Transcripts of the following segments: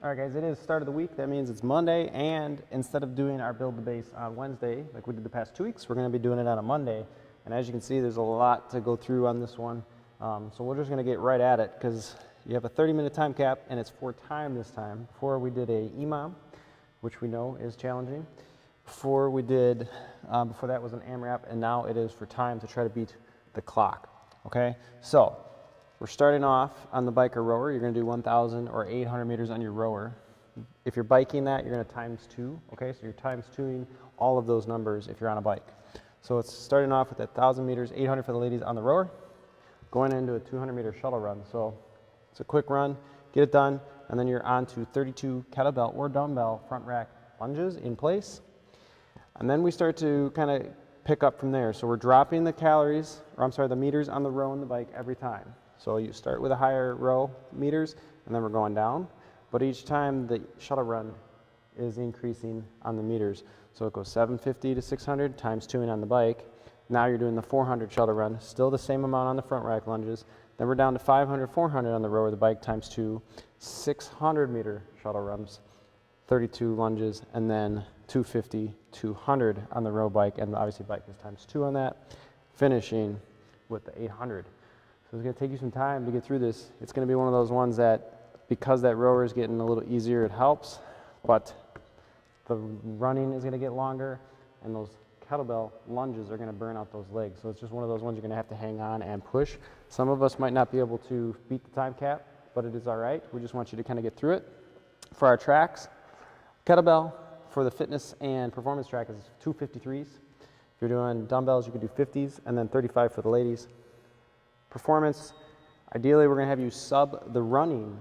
All right, guys, it is start of the week. That means it's Monday, and instead of doing our build the base on Wednesday, like we did the past 2 weeks, we're going to be doing it on a Monday. And as you can see, there's a lot to go through on this one. So we're just going to get right at it because you have a 30-minute time cap, and it's for time this time. Before we did a EMOM, which we know is challenging. Before that was an AMRAP, and now it is for time to try to beat the clock. Okay, so we're starting off on the bike or rower. You're going to do 1,000 or 800 meters on your rower. If you're biking that, you're going to times 2. Okay, so you're times 2ing all of those numbers if you're on a bike. So it's starting off with 1,000 meters, 800 for the ladies on the rower, going into a 200-meter shuttle run. So it's a quick run, get it done, and then you're on to 32 kettlebell or dumbbell front rack lunges in place. And then we start to kind of pick up from there. So we're dropping the calories, or I'm sorry, the meters on the row and the bike every time. So you start with a higher row meters, and then we're going down. But each time the shuttle run is increasing on the meters. So it goes 750 to 600 times 2ing on the bike. Now you're doing the 400 shuttle run, still the same amount on the front rack lunges. Then we're down to 500, 400 on the row or the bike times 2, 600 meter shuttle runs, 32 lunges, and then 250, 200 on the row bike, and obviously bike is times 2 on that, finishing with the 800. So it's going to take you some time to get through this. It's going to be one of those ones that, because that rower is getting a little easier, it helps, but the running is going to get longer, and those kettlebell lunges are going to burn out those legs. So it's just one of those ones you're going to have to hang on and push. Some of us might not be able to beat the time cap, but it is all right. We just want you to kind of get through it. For our tracks, kettlebell for the fitness and performance track is 253s. If you're doing dumbbells, you could do 50s, and then 35 for the ladies. Performance, ideally we're going to have you sub the running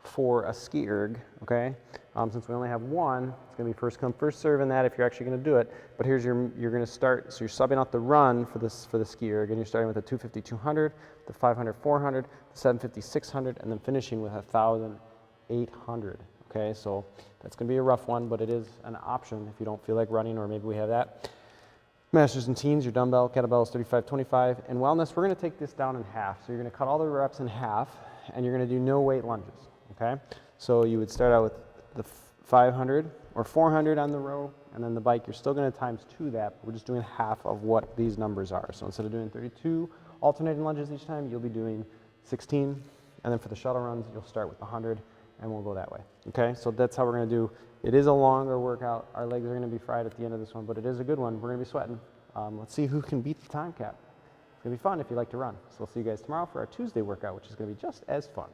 for a ski erg, okay? Since we only have one, it's going to be first come, first serve in that if you're actually going to do it. But here's you're going to start, so you're subbing out the run for the ski erg, and you're starting with the 250, 200, the 500, 400, the 750, 600, and then finishing with 1,000, 800, okay? So that's going to be a rough one, but it is an option if you don't feel like running, or maybe we have that. Masters and teens, your dumbbell, kettlebell is 35, 25. And wellness, we're going to take this down in half. So you're going to cut all the reps in half, and you're going to do no weight lunges, okay? So you would start out with the 500 or 400 on the row, and then the bike, you're still going to times 2 that, but we're just doing half of what these numbers are. So instead of doing 32 alternating lunges each time, you'll be doing 16. And then for the shuttle runs, you'll start with 100, and we'll go that way, okay? So that's how we're going to do. It is a longer workout. Our legs are going to be fried at the end of this one, but it is a good one. We're going to be sweating. Let's see who can beat the time cap. It's going to be fun if you like to run. So we'll see you guys tomorrow for our Tuesday workout, which is going to be just as fun.